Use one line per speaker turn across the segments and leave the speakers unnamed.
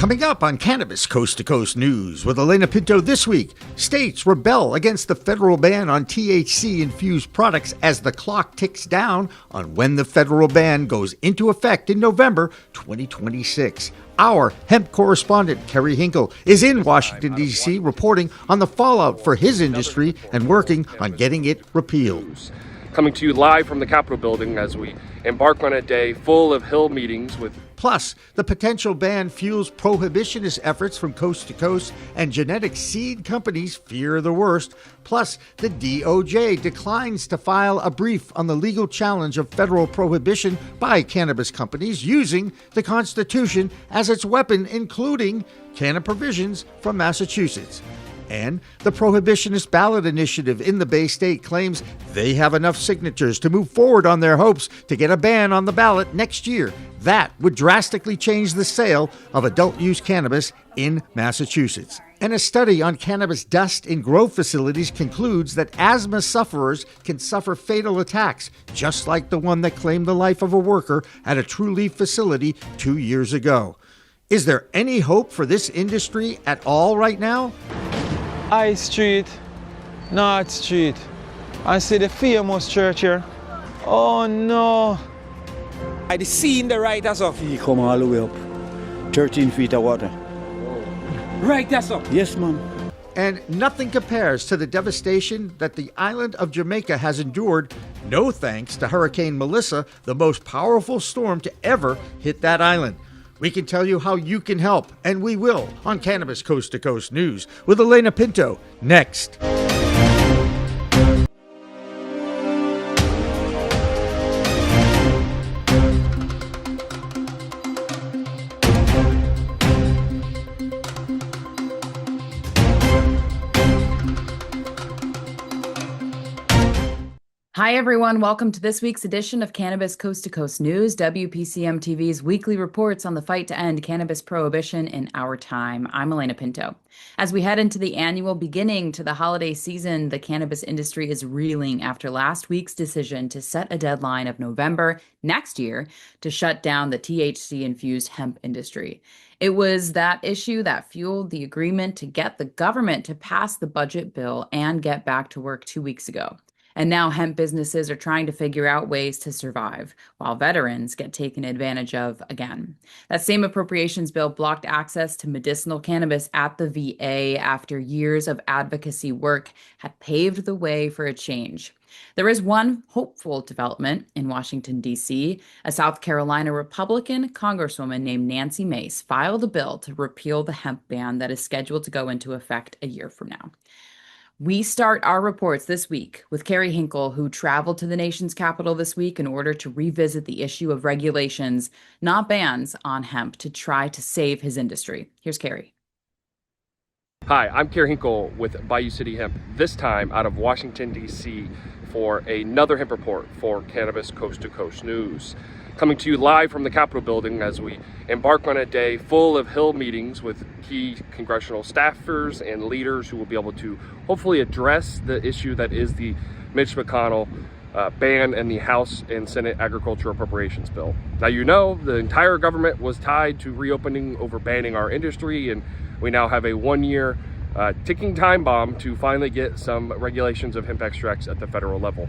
Coming up on Cannabis Coast to Coast News with Alaina Pinto this week, states rebel against the federal ban on THC-infused products as the clock ticks down on when the federal ban goes into effect in November 2026. Our hemp correspondent, Kerry Hinkle, is in Washington, D.C., reporting on the fallout for his industry and working on getting it repealed.
Coming to you live from the Capitol building as we embark on a day full of Hill meetings with...
Plus, the potential ban fuels prohibitionist efforts from coast to coast, and genetic seed companies fear the worst. Plus, the DOJ declines to file a brief on the legal challenge of federal prohibition by cannabis companies using the Constitution as its weapon, including canon provisions from Massachusetts. And the Prohibitionist Ballot Initiative in the Bay State claims they have enough signatures to move forward on their hopes to get a ban on the ballot next year. That would drastically change the sale of adult-use cannabis in Massachusetts. And a study on cannabis dust in grow facilities concludes that asthma sufferers can suffer fatal attacks, just like the one that claimed the life of a worker at a True Leaf facility 2 years ago. Is there any hope for this industry at all right now?
High Street, North Street. I see the famous church here. Oh no.
I seen the right as up.
He come all the way up. 13 feet of water.
Right as up.
Yes, ma'am.
And nothing compares to the devastation that the island of Jamaica has endured, no thanks to Hurricane Melissa, the most powerful storm to ever hit that island. We can tell you how you can help, and we will, on Cannabis Coast to Coast News with Alaina Pinto next.
Hi, everyone. Welcome to this week's edition of Cannabis Coast to Coast News, WPCM TV's weekly reports on the fight to end cannabis prohibition in our time. I'm Alaina Pinto. As we head into the annual beginning to the holiday season, the cannabis industry is reeling after last week's decision to set a deadline of November next year to shut down the THC-infused hemp industry. It was that issue that fueled the agreement to get the government to pass the budget bill and get back to work 2 weeks ago. And now hemp businesses are trying to figure out ways to survive, while veterans get taken advantage of again. That same appropriations bill blocked access to medicinal cannabis at the VA after years of advocacy work had paved the way for a change. There is one hopeful development in Washington, D.C. A South Carolina Republican Congresswoman named Nancy Mace filed a bill to repeal the hemp ban that is scheduled to go into effect a year from now. We start our reports this week with Kerry Hinkle, who traveled to the nation's capital this week in order to revisit the issue of regulations, not bans, on hemp to try to save his industry. Here's Kerry.
Hi, I'm Kerry Hinkle with Bayou City Hemp, this time out of Washington, D.C. for another hemp report for Cannabis Coast to Coast News. Coming to you live from the Capitol building as we embark on a day full of Hill meetings with key congressional staffers and leaders who will be able to hopefully address the issue that is the Mitch McConnell ban in the House and Senate Agriculture Appropriations Bill. Now, you know, the entire government was tied to reopening over banning our industry, and we now have a 1-year ticking time bomb to finally get some regulations of hemp extracts at the federal level.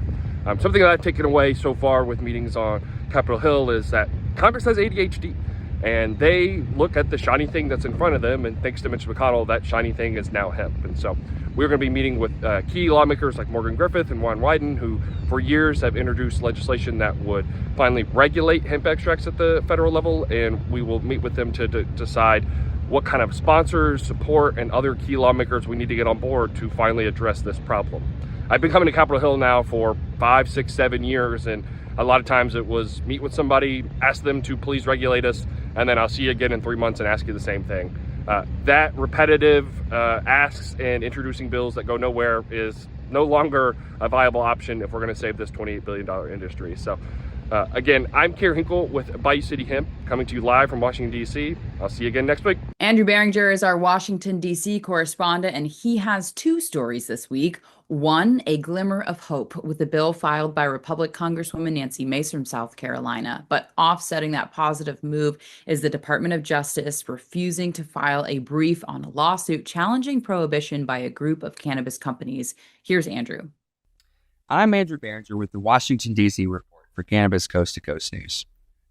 Something that I've taken away so far with meetings on Capitol Hill is that Congress has ADHD, and they look at the shiny thing that's in front of them, and thanks to Mitch McConnell, that shiny thing is now hemp. And so we're going to be meeting with key lawmakers like Morgan Griffith and Juan Wyden, who for years have introduced legislation that would finally regulate hemp extracts at the federal level, and we will meet with them to decide what kind of sponsors, support, and other key lawmakers we need to get on board to finally address this problem. I've been coming to Capitol Hill now for 5, 6, 7 years, and a lot of times it was meet with somebody, ask them to please regulate us, and then I'll see you again in 3 months and ask you the same thing. That repetitive asks and introducing bills that go nowhere is no longer a viable option if we're going to save this $28 billion industry. So Again, I'm Kerry Hinkle with Bayou City Hemp, coming to you live from Washington, D.C. I'll see you again next week.
Andrew Behringer is our Washington, D.C. correspondent, and he has two stories this week. One, a glimmer of hope with a bill filed by Republican Congresswoman Nancy Mace from South Carolina. But offsetting that positive move is the Department of Justice refusing to file a brief on a lawsuit challenging prohibition by a group of cannabis companies. Here's Andrew.
I'm Andrew DeAngelo with the Washington, D.C. report for Cannabis Coast to Coast News.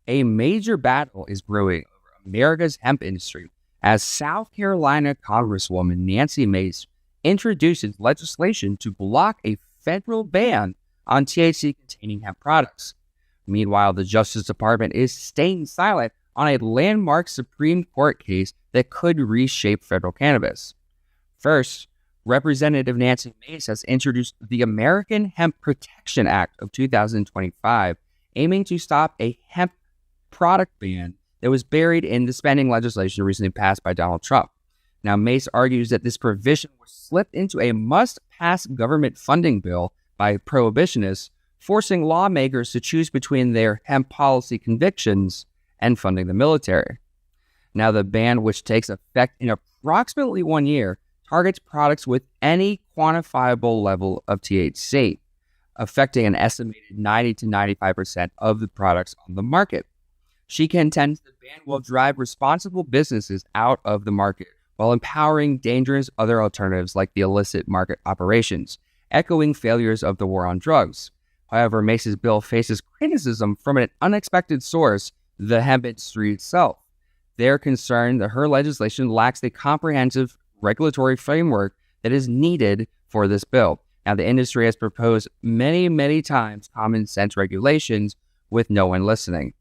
A major battle is brewing over America's hemp industry as South Carolina Congresswoman Nancy Mace introduces legislation to block a federal ban on THC-containing hemp products. Meanwhile, the Justice Department is staying silent on a landmark Supreme Court case that could reshape federal cannabis. First, Representative Nancy Mace has introduced the American Hemp Protection Act of 2025, aiming to stop a hemp product ban that was buried in the spending legislation recently passed by Donald Trump. Now, Mace argues that this provision was slipped into a must-pass government funding bill by prohibitionists, forcing lawmakers to choose between their hemp policy convictions and funding the military. Now, the ban, which takes effect in approximately 1 year, targets products with any quantifiable level of THC, affecting an estimated 90 to 95% of the products on the market. She contends the ban will drive responsible businesses out of the market while empowering dangerous other alternatives like the illicit market operations, echoing failures of the war on drugs. However, Mace's bill faces criticism from an unexpected source, the hemp industry itself. They're concerned that her legislation lacks the comprehensive regulatory framework that is needed for this bill. Now, the industry has proposed many times common sense regulations with no one listening.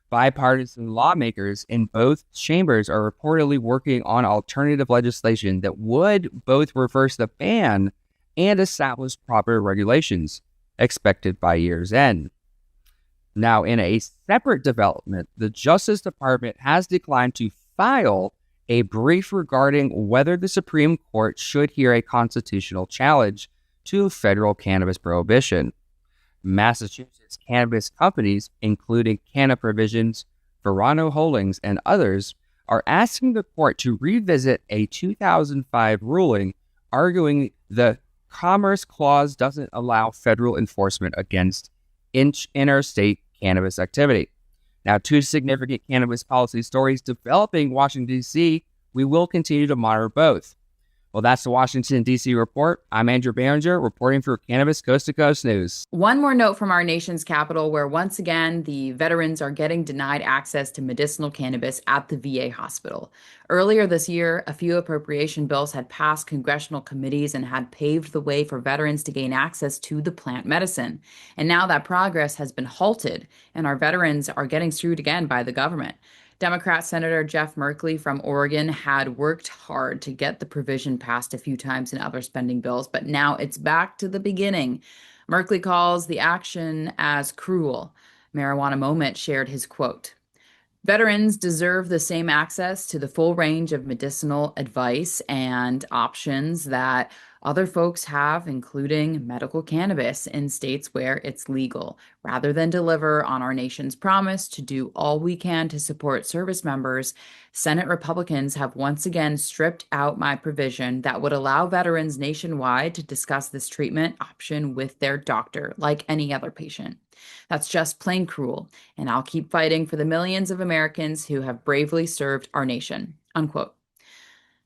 Bipartisan lawmakers in both chambers are reportedly working on alternative legislation that would both reverse the ban and establish proper regulations, expected by year's end. Now, in a separate development, the Justice Department has declined to file a brief regarding whether the Supreme Court should hear a constitutional challenge to federal cannabis prohibition. Massachusetts cannabis companies, including Canna Provisions, Verano Holdings, and others, are asking the court to revisit a 2005 ruling arguing the Commerce Clause doesn't allow federal enforcement against interstate cannabis activity. Now, two significant cannabis policy stories developing in Washington, D.C. We will continue to monitor both. Well, that's the Washington, D.C. report. I'm Andrew Behringer, reporting for Cannabis Coast to Coast News.
One more note from our nation's capital, where once again, the veterans are getting denied access to medicinal cannabis at the VA hospital. Earlier this year, a few appropriation bills had passed congressional committees and had paved the way for veterans to gain access to the plant medicine. And now that progress has been halted, and our veterans are getting screwed again by the government. Democrat Senator Jeff Merkley from Oregon had worked hard to get the provision passed a few times in other spending bills, but now it's back to the beginning. Merkley calls the action as cruel. Marijuana Moment shared his quote. Veterans deserve the same access to the full range of medicinal advice and options that other folks have, including medical cannabis in states where it's legal, rather than deliver on our nation's promise to do all we can to support service members. Senate Republicans have once again stripped out my provision that would allow veterans nationwide to discuss this treatment option with their doctor, like any other patient. That's just plain cruel, and I'll keep fighting for the millions of Americans who have bravely served our nation, unquote.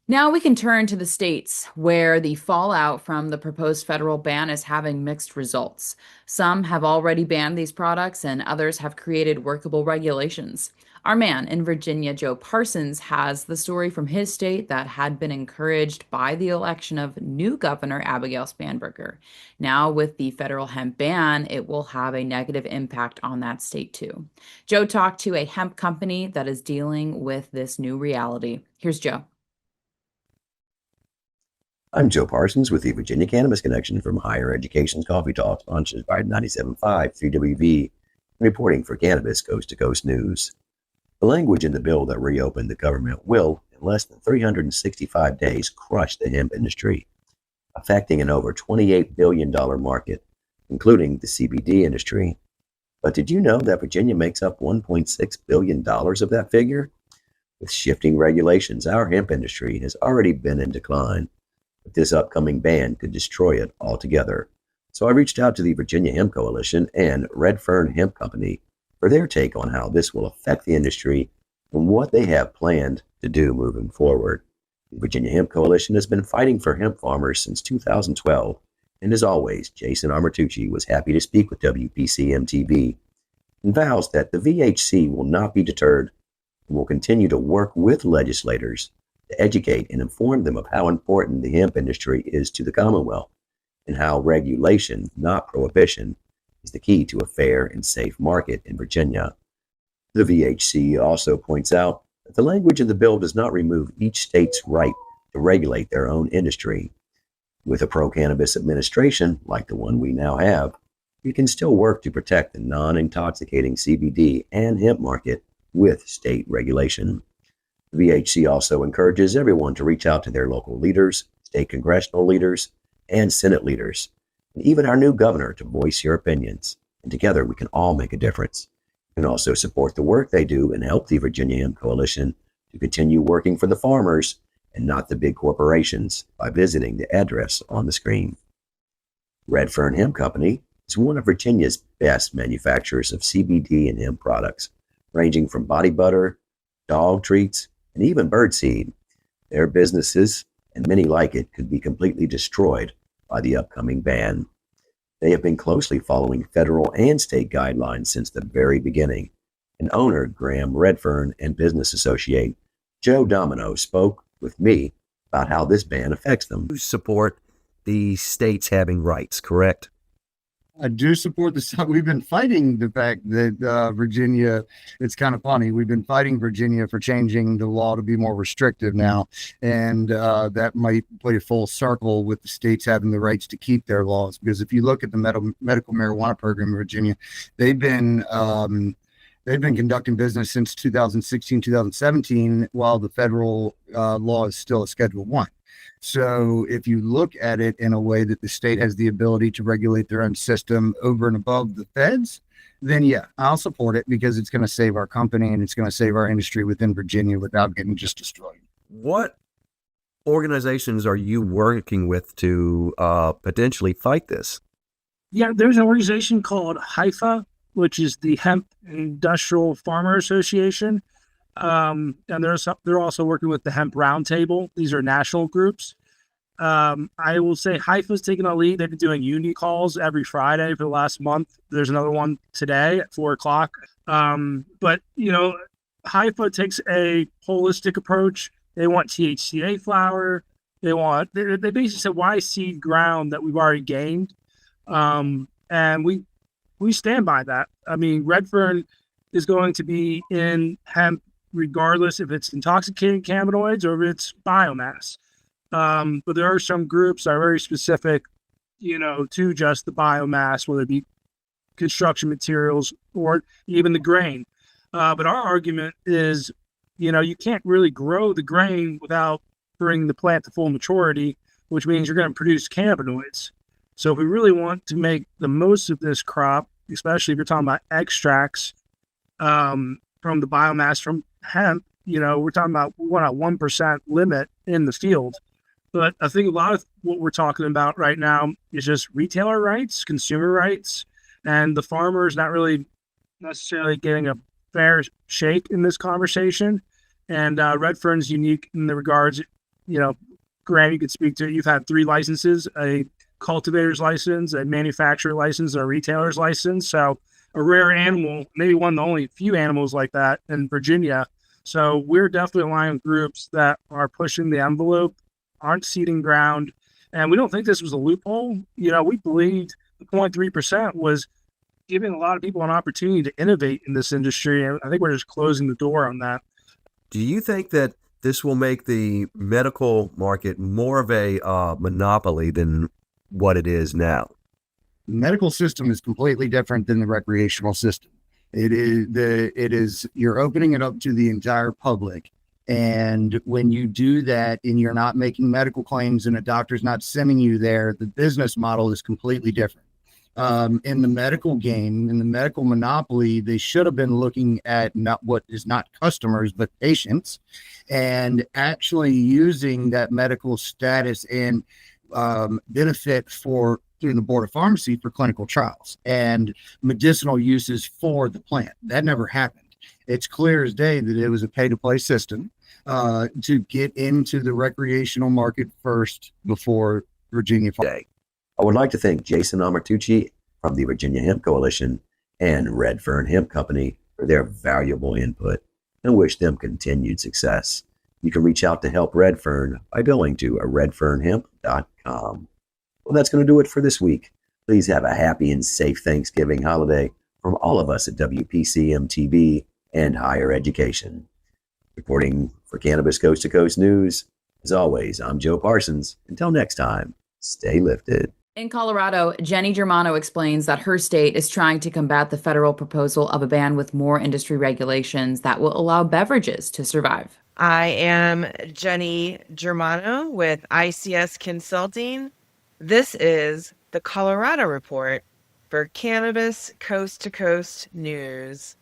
Now we can turn to the states where the fallout from the proposed federal ban is having mixed results. Some have already banned these products and others have created workable regulations. Our man in Virginia, Joe Parsons, has the story from his state that had been encouraged by the election of new Governor Abigail Spanberger. Now with the federal hemp ban, it will have a negative impact on that state too. Joe talked to a hemp company that is dealing with this new reality. Here's Joe.
I'm Joe Parsons with the Virginia Cannabis Connection from Higher Education's Coffee Talks on 97.5 3WV, reporting for Cannabis Coast to Coast News. The language in the bill that reopened the government will, in less than 365 days, crush the hemp industry, affecting an over $28 billion market, including the CBD industry. But did you know that Virginia makes up $1.6 billion of that figure? With shifting regulations, our hemp industry has already been in decline, but this upcoming ban could destroy it altogether. So I reached out to the Virginia Hemp Coalition and Red Fern Hemp Company for their take on how this will affect the industry and what they have planned to do moving forward. The Virginia Hemp Coalition has been fighting for hemp farmers since 2012, and as always, Jason Armatucci was happy to speak with WPCM-TV and vows that the VHC will not be deterred and will continue to work with legislators to educate and inform them of how important the hemp industry is to the Commonwealth and how regulation, not prohibition, is the key to a fair and safe market in Virginia. The VHC also points out that the language in the bill does not remove each state's right to regulate their own industry. With a pro-cannabis administration, like the one we now have, we can still work to protect the non-intoxicating CBD and hemp market with state regulation. The VHC also encourages everyone to reach out to their local leaders, state congressional leaders, and Senate leaders, and even our new governor to voice your opinions. And together we can all make a difference. You can also support the work they do and help the Virginia Hemp Coalition to continue working for the farmers and not the big corporations by visiting the address on the screen. Red Fern Hemp Company is one of Virginia's best manufacturers of CBD and hemp products, ranging from body butter, dog treats, and even birdseed. Their businesses, and many like it, could be completely destroyed by the upcoming ban. They have been closely following federal and state guidelines since the very beginning. And owner Graham Redfern and business associate Joe Domino spoke with me about how this ban affects them.
You support the states having rights, correct?
I do support this. We've been fighting the fact that Virginia, it's kind of funny. We've been fighting Virginia for changing the law to be more restrictive now. And that might play a full circle with the states having the rights to keep their laws. Because if you look at the medical marijuana program in Virginia, they've been conducting business since 2016, 2017, while the federal law is still a Schedule I. So if you look at it in a way that the state has the ability to regulate their own system over and above the feds, then yeah, I'll support it because it's going to save our company and it's going to save our industry within Virginia without getting just destroyed.
What organizations are you working with to potentially fight this?
Yeah, there's an organization called HIFA, which is the Hemp Industrial Farmer Association. And they're also working with the Hemp Roundtable. These are national groups. I will say HIFA's taking a lead. They've been doing uni calls every Friday for the last month. There's another one today at 4:00. But you know, HIFA takes a holistic approach. They want THCA flower. They basically said, why seed ground that we've already gained? And we stand by that. I mean, Red Fern is going to be in hemp regardless if it's intoxicating cannabinoids or if it's biomass. But there are some groups that are very specific, to just the biomass, whether it be construction materials or even the grain. But our argument is, you can't really grow the grain without bringing the plant to full maturity, which means you're going to produce cannabinoids. So if we really want to make the most of this crop, especially if you're talking about extracts from the biomass from hemp, we're talking about we want a 1% limit in the field. But I think a lot of what we're talking about right now is just retailer rights, consumer rights, and the farmers not really necessarily getting a fair shake in this conversation. And Red Fern's unique in the regards, Graham, you could speak to it. You've had 3 licenses, a cultivator's license, a manufacturer license, and a retailer's license. So a rare animal, maybe one of the only few animals like that in Virginia. So we're definitely aligning with groups that are pushing the envelope, aren't seeding ground. And we don't think this was a loophole. We believed the 0.3% was giving a lot of people an opportunity to innovate in this industry. And I think we're just closing the door on that.
Do you think that this will make the medical market more of a monopoly than what it is now?
The medical system is completely different than the recreational system. It is you're opening it up to the entire public. And when you do that and you're not making medical claims and a doctor's not sending you there, the business model is completely different. in the medical game, in the medical monopoly, they should have been looking at not what is not customers, but patients, and actually using that medical status and benefit for through the Board of Pharmacy for clinical trials and medicinal uses for the plant. That never happened. It's clear as day that it was a pay-to-play system to get into the recreational market first before Virginia.
Today, I would like to thank Jason Amartucci from the Virginia Hemp Coalition and Red Fern Hemp Company for their valuable input and wish them continued success. You can reach out to help Red Fern by going to redfernhemp.com. Well, that's going to do it for this week. Please have a happy and safe Thanksgiving holiday from all of us at WPCM-TV and Higher Education. Reporting for Cannabis Coast to Coast News, as always, I'm Joe Parsons. Until next time, stay lifted.
In Colorado, Jenny Germano explains that her state is trying to combat the federal proposal of a ban with more industry regulations that will allow beverages to survive.
I am Jenny Germano with ICS Consulting. This is the Colorado Report for Cannabis Coast to Coast News.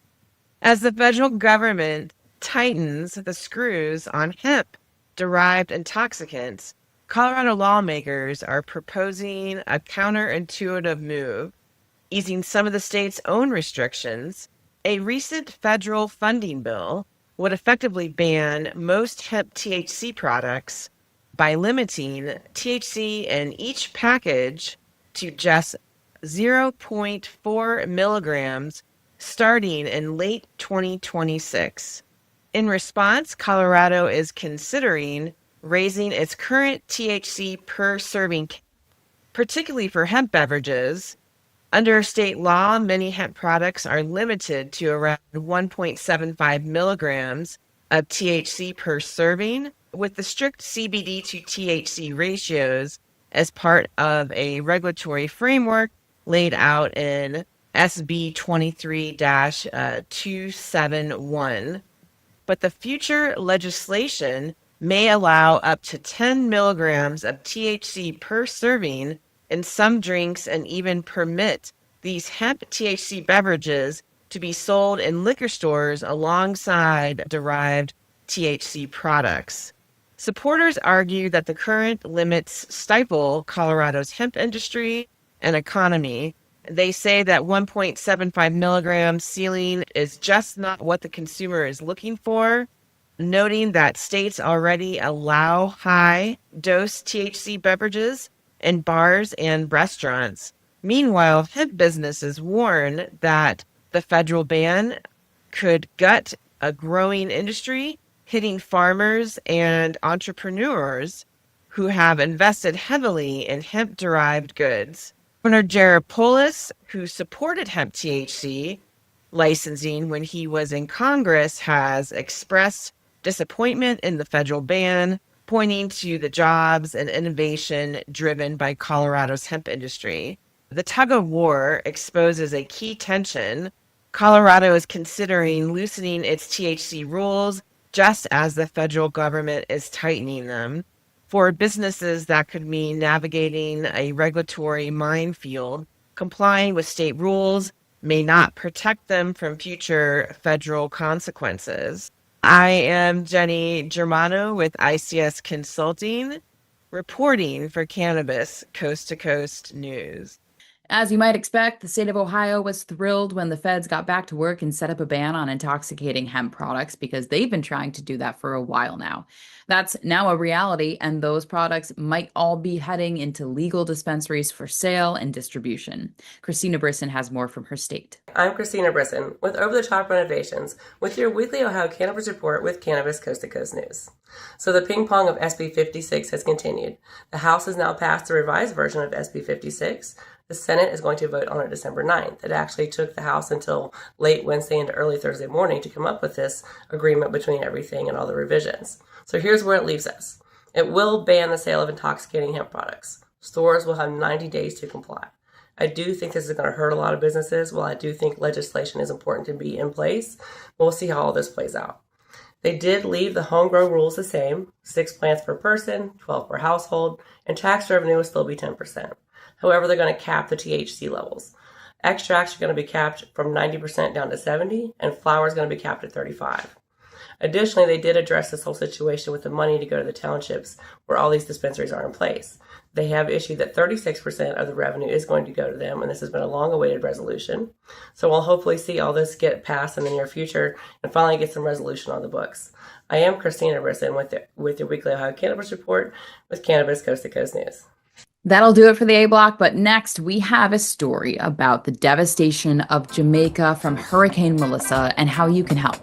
As the federal government tightens the screws on hemp-derived intoxicants, Colorado lawmakers are proposing a counterintuitive move, easing some of the state's own restrictions. A recent federal funding bill would effectively ban most hemp THC products by limiting THC in each package to just 0.4 milligrams starting in late 2026. In response, Colorado is considering raising its current THC per serving, particularly for hemp beverages. Under state law, many hemp products are limited to around 1.75 milligrams of THC per serving, with the strict CBD to THC ratios as part of a regulatory framework laid out in SB 23-271. But the future legislation may allow up to 10 milligrams of THC per serving in some drinks and even permit these hemp THC beverages to be sold in liquor stores alongside derived THC products. Supporters argue that the current limits stifle Colorado's hemp industry and economy. They say that 1.75 milligram ceiling is just not what the consumer is looking for, noting that states already allow high-dose THC beverages in bars and restaurants. Meanwhile, hemp businesses warn that the federal ban could gut a growing industry, hitting farmers and entrepreneurs who have invested heavily in hemp-derived goods. Governor Jared Polis, who supported hemp THC licensing when he was in Congress, has expressed disappointment in the federal ban, pointing to the jobs and innovation driven by Colorado's hemp industry. The tug of war exposes a key tension. Colorado is considering loosening its THC rules just as the federal government is tightening them. For businesses, that could mean navigating a regulatory minefield. Complying with state rules may not protect them from future federal consequences. I am Jenny Germano with ICS Consulting, reporting for Cannabis Coast to Coast News.
As you might expect, the state of Ohio was thrilled when the feds got back to work and set up a ban on intoxicating hemp products because they've been trying to do that for a while now. That's now a reality, and those products might all be heading into legal dispensaries for sale and distribution. Christina Brisson has more from her state.
I'm Christina Brisson with Over the Top Renovations with your weekly Ohio Cannabis Report with Cannabis Coast to Coast News. So the ping pong of SB 56 has continued. The House has now passed the revised version of SB 56. The Senate is going to vote on it December 9th. It actually took the House until late Wednesday into early Thursday morning to come up with this agreement between everything and all the revisions. So here's where it leaves us. It will ban the sale of intoxicating hemp products. Stores will have 90 days to comply. I do think this is going to hurt a lot of businesses. While I do think legislation is important to be in place, we'll see how all this plays out. They did leave the homegrown rules the same, 6 plants per person, 12 per household, and tax revenue will still be 10%. However, they're going to cap the THC levels. Extracts are going to be capped from 90% down to 70%, and flower is going to be capped at 35%. Additionally, they did address this whole situation with the money to go to the townships where all these dispensaries are in place. They have issued that 36% of the revenue is going to go to them, and this has been a long-awaited resolution. So we'll hopefully see all this get passed in the near future and finally get some resolution on the books. I am Christina Brisson with your weekly Ohio Cannabis Report with Cannabis Coast to Coast News.
That'll do it for the A Block, but next we have a story about the devastation of Jamaica from Hurricane Melissa and how you can help.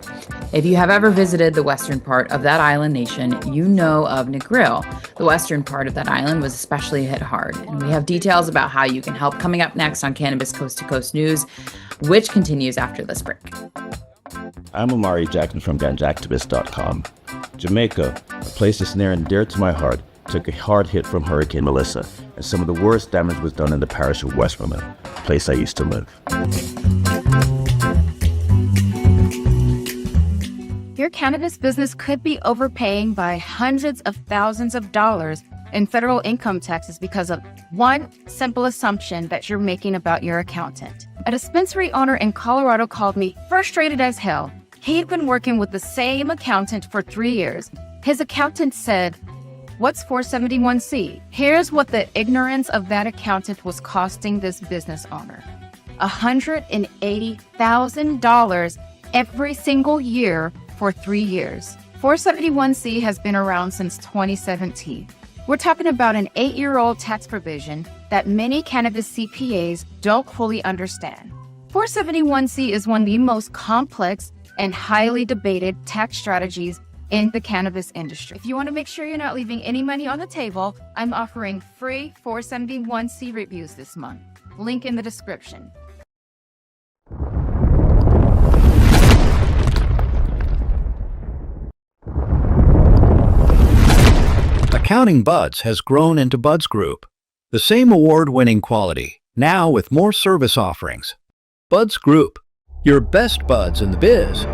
If you have ever visited the western part of that island nation, you know of Negril. The western part of that island was especially hit hard, and we have details about how you can help coming up next on Cannabis Coast to Coast News, which continues after this break.
I'm Omari Jackson from Ganjactivist.com. Jamaica, a place that's near and dear to my heart, took a hard hit from Hurricane Melissa, and some of the worst damage was done in the parish of Westmoreland, a place I used to live.
Your cannabis business could be overpaying by hundreds of thousands of dollars in federal income taxes because of one simple assumption that you're making about your accountant. A dispensary owner in Colorado called me frustrated as hell. He'd been working with the same accountant for 3 years. His accountant said, "What's 471C?" Here's what the ignorance of that accountant was costing this business owner. $180,000 every single year for 3 years. 471C has been around since 2017. We're talking about an 8-year-old tax provision that many cannabis CPAs don't fully understand. 471C is one of the most complex and highly debated tax strategies in the cannabis industry. If you want to make sure you're not leaving any money on the table, I'm offering free 471C reviews this month. Link in the description.
Accounting Buds has grown into Buds Group, the same award-winning quality, now with more service offerings. Buds Group, your best buds in the biz.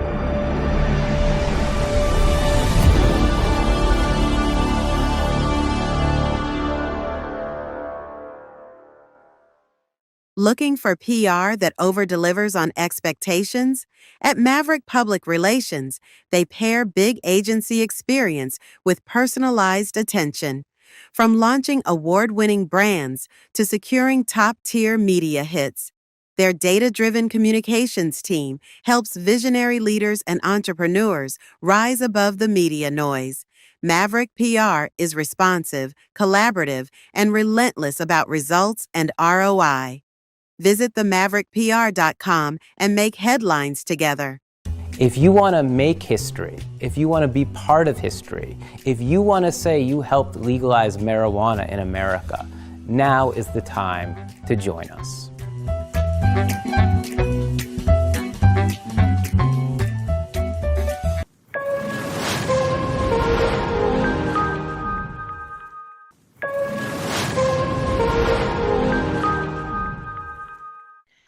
Looking for PR that over-delivers on expectations? At Maverick Public Relations, they pair big agency experience with personalized attention. From launching award-winning brands to securing top-tier media hits, their data-driven communications team helps visionary leaders and entrepreneurs rise above the media noise. Maverick PR is responsive, collaborative, and relentless about results and ROI. Visit themaverickpr.com and make headlines together.
If you want to make history, if you want to be part of history, if you want to say you helped legalize marijuana in America, now is the time to join us.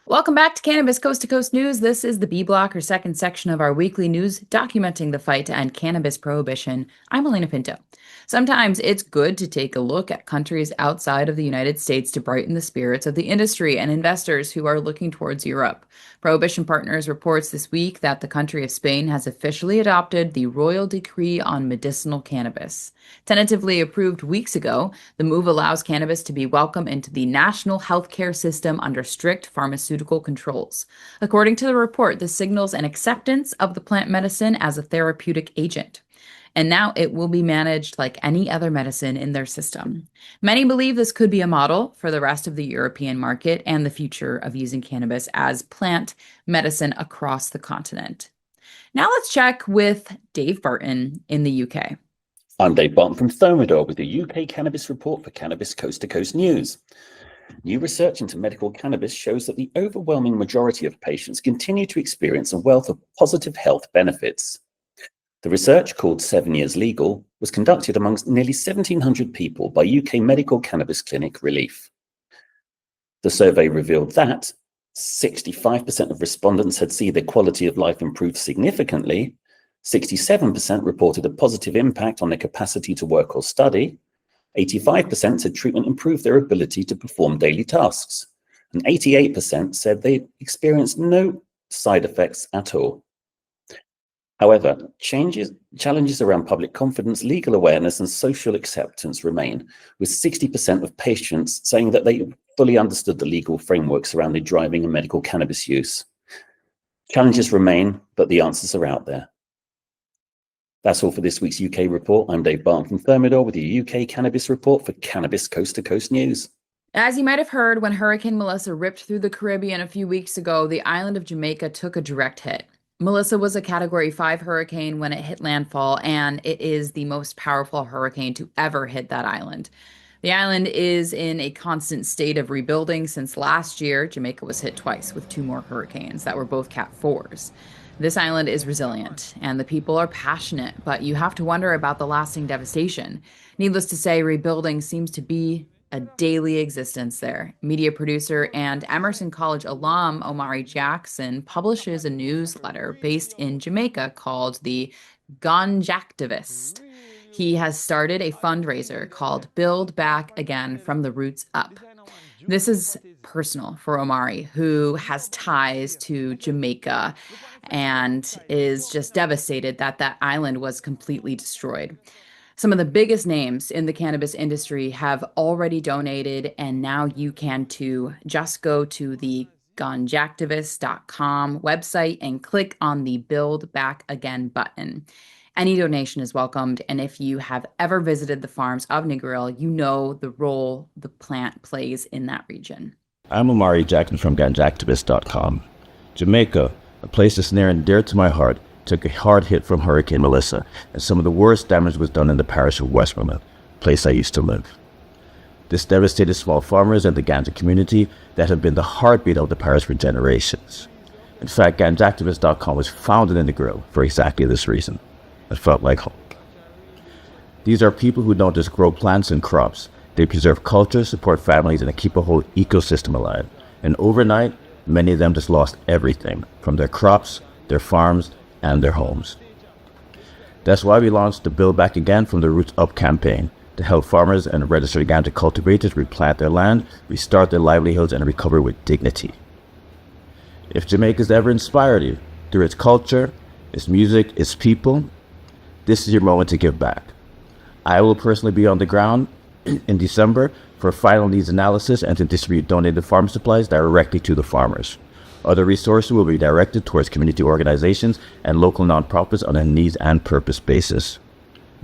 Welcome back to Cannabis Coast to Coast News. This is the B Block, or second section of our weekly news documenting the fight to end cannabis prohibition. I'm Alaina Pinto. Sometimes it's good to take a look at countries outside of the United States to brighten the spirits of the industry and investors who are looking towards Europe. Prohibition Partners reports this week that the country of Spain has officially adopted the Royal Decree on Medicinal Cannabis. Tentatively approved weeks ago, the move allows cannabis to be welcome into the national healthcare system under strict pharmaceutical controls. According to the report, this signals an acceptance of the plant medicine as a therapeutic agent. And now it will be managed like any other medicine in their system. Many believe this could be a model for the rest of the European market and the future of using cannabis as plant medicine across the continent. Now let's check with Dave Barton in the UK.
I'm Dave Barton from Thermador with the UK Cannabis Report for Cannabis Coast to Coast News. New research into medical cannabis shows that the overwhelming majority of patients continue to experience a wealth of positive health benefits. The research, called 7 Years Legal, was conducted amongst nearly 1,700 people by UK medical cannabis clinic Relief. The survey revealed that 65% of respondents had seen their quality of life improve significantly, 67% reported a positive impact on their capacity to work or study, 85% said treatment improved their ability to perform daily tasks, and 88% said they experienced no side effects at all. However, challenges around public confidence, legal awareness, and social acceptance remain, with 60% of patients saying that they fully understood the legal frameworks surrounding driving and medical cannabis use. Challenges remain, but the answers are out there. That's all for this week's UK report. I'm Dave Barton from Thermidor with your UK Cannabis Report for Cannabis Coast to Coast News.
As you might have heard, when Hurricane Melissa ripped through the Caribbean a few weeks ago, the island of Jamaica took a direct hit. Melissa was a Category 5 hurricane when it hit landfall, and it is the most powerful hurricane to ever hit that island. The island is in a constant state of rebuilding since last year. Jamaica was hit twice with 2 more hurricanes that were both Cat 4s. This island is resilient, and the people are passionate, but you have to wonder about the lasting devastation. Needless to say, rebuilding seems to be a daily existence there. Media producer and Emerson College alum Omari Jackson publishes a newsletter based in Jamaica called the Ganjactivist. He has started a fundraiser called Build Back Again from the Roots Up. This is personal for Omari, who has ties to Jamaica and is just devastated that that island was completely destroyed. Some of the biggest names in the cannabis industry have already donated, and now you can too. Just go to the Ganjactivist.com website and click on the Build Back Again button. Any donation is welcomed, and if you have ever visited the farms of Negril, you know the role the plant plays in that region.
I'm Omari Jackson from Ganjactivist.com. Jamaica, a place that's near and dear to my heart, took a hard hit from Hurricane Melissa, and some of the worst damage was done in the parish of Westmoreland, a place I used to live. This devastated small farmers and the Ganja community that have been the heartbeat of the parish for generations. In fact, Ganjactivist.com was founded in the Negril for exactly this reason. It felt like home. These are people who don't just grow plants and crops. They preserve culture, support families, and keep a whole ecosystem alive. And overnight, many of them just lost everything, from their crops, their farms, and their homes. That's why we launched the Build Back Again from the Roots Up campaign to help farmers and registered Ganja cultivators replant their land, restart their livelihoods, and recover with dignity. If Jamaica's ever inspired you through its culture, its music, its people, this is your moment to give back. I will personally be on the ground in December for final needs analysis and to distribute donated farm supplies directly to the farmers. Other resources will be directed towards community organizations and local nonprofits on a needs and purpose basis.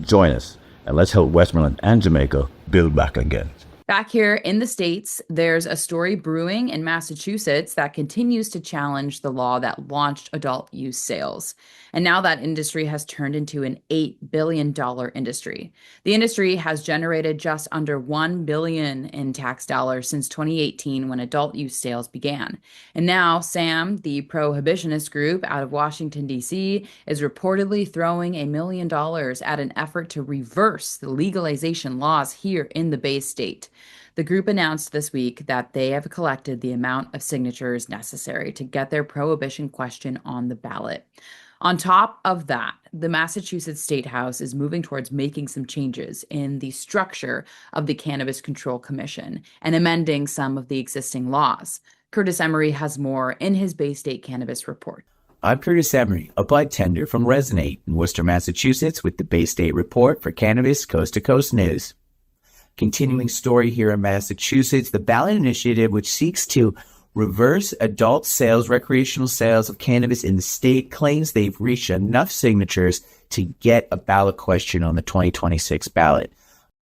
Join us, and let's help Westmoreland and Jamaica build back again.
Back here in the States, there's a story brewing in Massachusetts that continues to challenge the law that launched adult use sales. And now that industry has turned into an $8 billion industry. The industry has generated just under $1 billion in tax dollars since 2018 when adult use sales began. And now SAM, the prohibitionist group out of Washington, D.C., is reportedly throwing $1 million at an effort to reverse the legalization laws here in the Bay State. The group announced this week that they have collected the amount of signatures necessary to get their prohibition question on the ballot. On top of that, the Massachusetts State House is moving towards making some changes in the structure of the Cannabis Control Commission and amending some of the existing laws. Curtis Emery has more in his Bay State Cannabis Report.
I'm Curtis Emery, a bud tender from Resonate in Worcester, Massachusetts, with the Bay State Report for Cannabis Coast to Coast News. Continuing story here in Massachusetts, the ballot initiative, which seeks to reverse adult sales, recreational sales of cannabis in the state, claims they've reached enough signatures to get a ballot question on the 2026 ballot.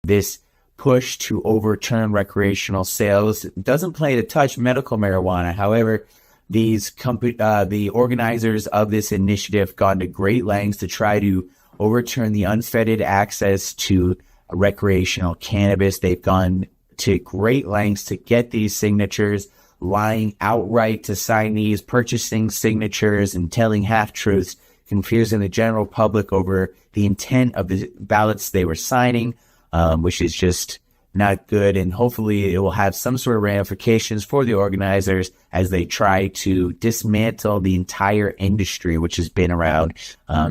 This push to overturn recreational sales doesn't plan to touch medical marijuana. However, the organizers of this initiative gone to great lengths to try to overturn the unfettered access to recreational cannabis. They've gone to great lengths to get these signatures, lying outright to sign these, purchasing signatures and telling half-truths, confusing the general public over the intent of the ballots they were signing, which is just not good. And hopefully it will have some sort of ramifications for the organizers as they try to dismantle the entire industry, which has been around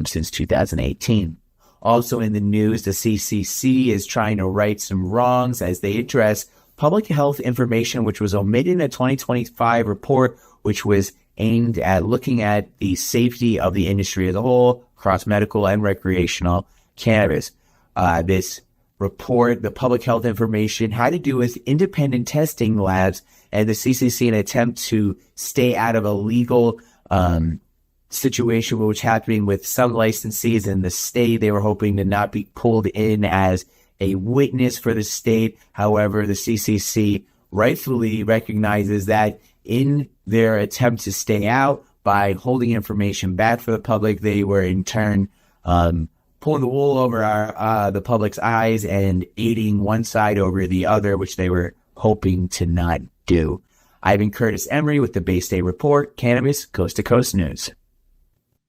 since 2018. Also in the news, the CCC is trying to right some wrongs as they address public health information which was omitted in a 2025 report, which was aimed at looking at the safety of the industry as a whole across medical and recreational cannabis. This report, the public health information, had to do with independent testing labs and the CCC in an attempt to stay out of a legal situation which happening with some licensees in the state. They were hoping to not be pulled in as a witness for the state. However, the CCC rightfully recognizes that in their attempt to stay out by holding information back for the public, they were in turn pulling the wool over the public's eyes and aiding one side over the other, which they were hoping to not do. Ivan Curtis Emery with the Bay State Report, Cannabis Coast to Coast News.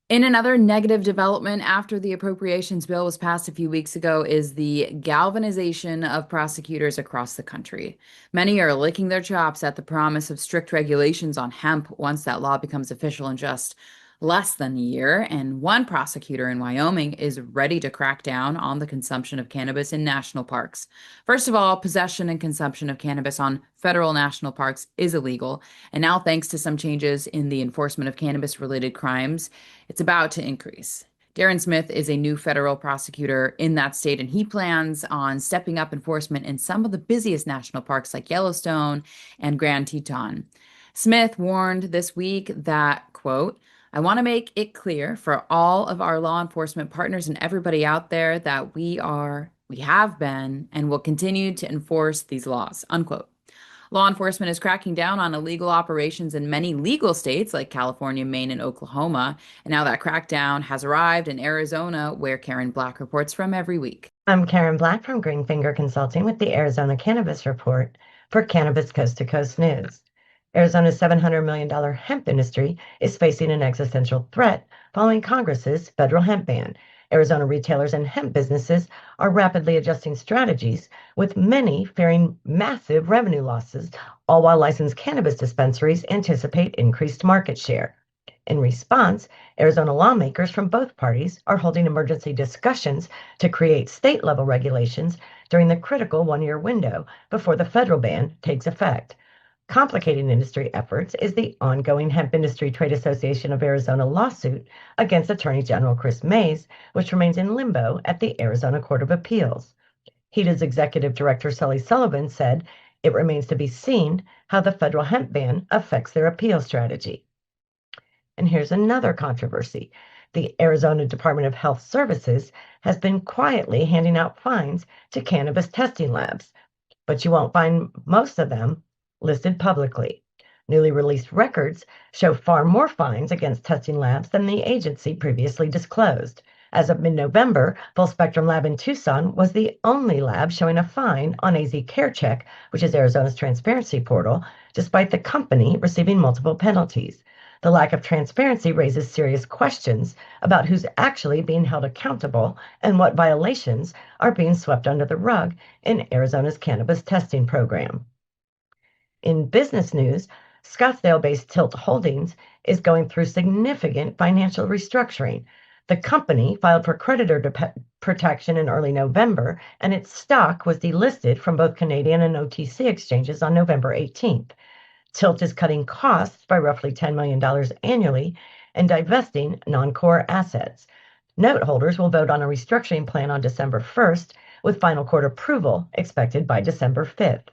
In another negative development after the appropriations bill was passed a few weeks ago is the galvanization of prosecutors across the country. Many are licking their chops at the promise of strict regulations on hemp once that law becomes official in just less than a year, and one prosecutor in Wyoming is ready to crack down on the consumption of cannabis in national parks. First of all, possession and consumption of cannabis on federal national parks is illegal, and now thanks to some changes in the enforcement of cannabis-related crimes, it's about to increase. Darren Smith is a new federal prosecutor in that state, and he plans on stepping up enforcement in some of the busiest national parks like Yellowstone and Grand Teton. Smith warned this week that, quote, "I want to make it clear for all of our law enforcement partners and everybody out there that we have been, and will continue to enforce these laws," unquote. Law enforcement is cracking down on illegal operations in many legal states like California, Maine, and Oklahoma. And now that crackdown has arrived in Arizona, where Karen Black reports from every week.
I'm Karen Black from Greenfinger Consulting with the Arizona Cannabis Report for Cannabis Coast to Coast News. Arizona's $700 million hemp industry is facing an existential threat following Congress's federal hemp ban. Arizona retailers and hemp businesses are rapidly adjusting strategies, with many fearing massive revenue losses, all while licensed cannabis dispensaries anticipate increased market share. In response, Arizona lawmakers from both parties are holding emergency discussions to create state-level regulations during the critical one-year window before the federal ban takes effect. Complicating industry efforts is the ongoing Hemp Industry Trade Association of Arizona lawsuit against Attorney General Chris Mace, which remains in limbo at the Arizona Court of Appeals. HEDA's executive director Sully Sullivan said it remains to be seen how the federal hemp ban affects their appeal strategy. And here's another controversy. The Arizona Department of Health Services has been quietly handing out fines to cannabis testing labs, but you won't find most of them listed publicly. Newly released records show far more fines against testing labs than the agency previously disclosed. As of mid-November, Full Spectrum Lab in Tucson was the only lab showing a fine on AZ CareCheck, which is Arizona's transparency portal, despite the company receiving multiple penalties. The lack of transparency raises serious questions about who's actually being held accountable and what violations are being swept under the rug in Arizona's cannabis testing program. In business news, Scottsdale-based Tilt Holdings is going through significant financial restructuring. The company filed for creditor protection in early November, and its stock was delisted from both Canadian and OTC exchanges on November 18th. Tilt is cutting costs by roughly $10 million annually and divesting non-core assets. Note holders will vote on a restructuring plan on December 1st, with final court approval expected by December 5th.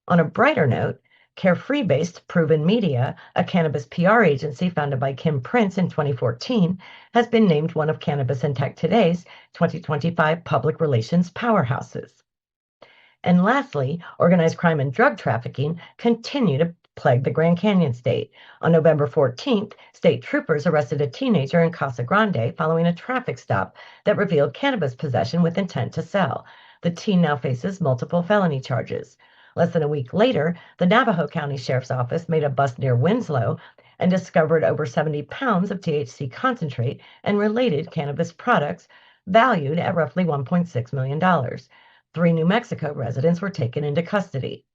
On a brighter note, Carefree-based Proven Media, a cannabis PR agency founded by Kim Prince in 2014, has been named one of Cannabis and Tech Today's 2025 public relations powerhouses. And lastly, organized crime and drug trafficking continue to plague the Grand Canyon state. On November 14th, state troopers arrested a teenager in Casa Grande following a traffic stop that revealed cannabis possession with intent to sell. The teen now faces multiple felony charges. Less than a week later, the Navajo County Sheriff's Office made a bust near Winslow and discovered over 70 pounds of THC concentrate and related cannabis products valued at roughly $1.6 million. 3 New Mexico residents were taken into custody.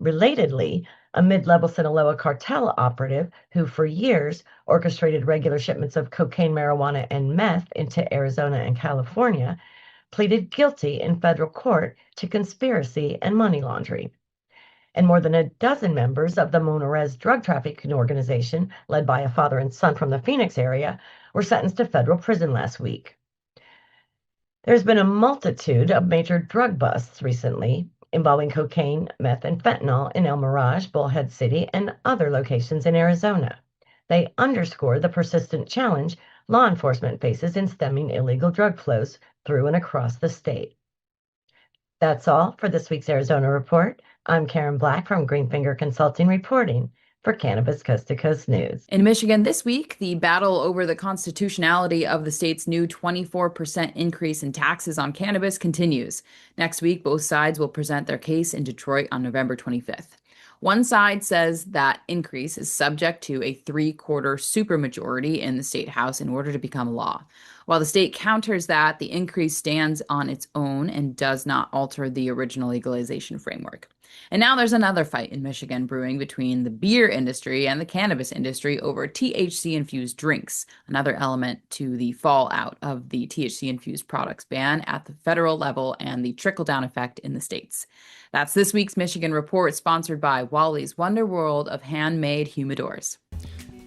Relatedly, a mid-level Sinaloa cartel operative who for years orchestrated regular shipments of cocaine, marijuana, and meth into Arizona and California pleaded guilty in federal court to conspiracy and money laundering. And more than a dozen members of the Monterez drug trafficking organization, led by a father and son from the Phoenix area, were sentenced to federal prison last week. There's been a multitude of major drug busts recently involving cocaine, meth, and fentanyl in El Mirage, Bullhead City, and other locations in Arizona. They underscore the persistent challenge law enforcement faces in stemming illegal drug flows through and across the state. That's all for this week's Arizona Report. I'm Karen Black from Greenfinger Consulting reporting for Cannabis Coast to Coast News.
In Michigan this week, the battle over the constitutionality of the state's new 24% increase in taxes on cannabis continues. Next week, both sides will present their case in Detroit on November 25th. One side says that increase is subject to a 3/4 supermajority in the state house in order to become law, while the state counters that the increase stands on its own and does not alter the original legalization framework. And now there's another fight in Michigan brewing between the beer industry and the cannabis industry over THC-infused drinks, another element to the fallout of the THC-infused products ban at the federal level and the trickle-down effect in the states. That's this week's Michigan Report, sponsored by Wally's Wonder World of Handmade Humidors.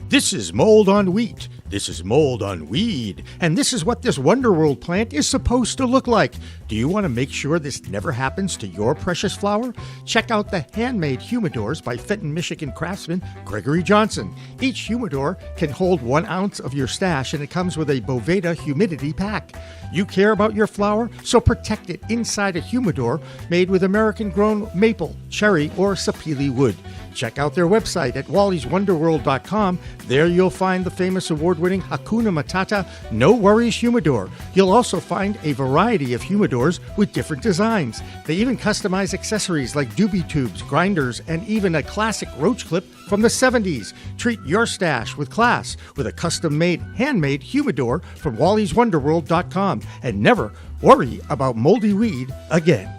This is mold on wheat. This is mold on weed. And this is what this Wonderworld plant is supposed to look like. Do you want to make sure this never happens to your precious flower? Check out the handmade humidors by Fenton, Michigan craftsman Gregory Johnson. Each humidor can hold 1 ounce of your stash, and it comes with a Boveda humidity pack. You care about your flower, so protect it inside a humidor made with American-grown maple, cherry, or sapele wood. Check out their website at wallyswonderworld.com. There you'll find the famous award-winning Hakuna Matata No Worries Humidor. You'll also find a variety of humidors with different designs. They even customize accessories like doobie tubes, grinders, and even a classic roach clip from the 70s. Treat your stash with class with a custom-made, handmade humidor from wallyswonderworld.com, and never worry about moldy weed again.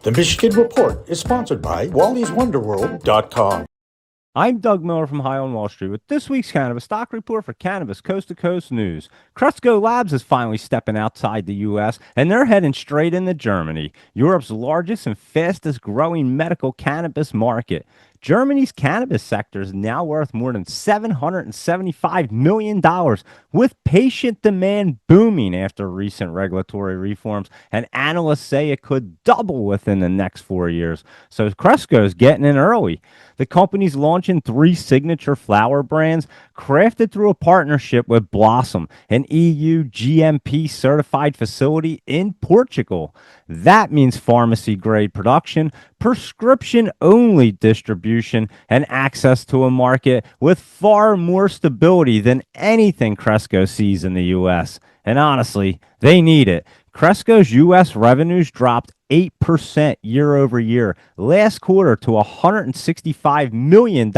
The Michigan Report is sponsored by wallyswonderworld.com.
I'm Doug Miller from High on Wall Street with this week's Cannabis Stock Report for Cannabis Coast to Coast News. Cresco Labs is finally stepping outside the U.S., and they're heading straight into Germany, Europe's largest and fastest growing medical cannabis market. Germany's cannabis sector is now worth more than $775 million, with patient demand booming after recent regulatory reforms, and analysts say it could double within the next 4 years. So Cresco's getting in early. The company's launching 3 signature flower brands crafted through a partnership with Blossom, an EU GMP certified facility in Portugal. That means pharmacy-grade production, prescription-only distribution, and access to a market with far more stability than anything Cresco sees in the U.S. And honestly, they need it. Cresco's U.S. revenues dropped 8% year over year last quarter to $165 million,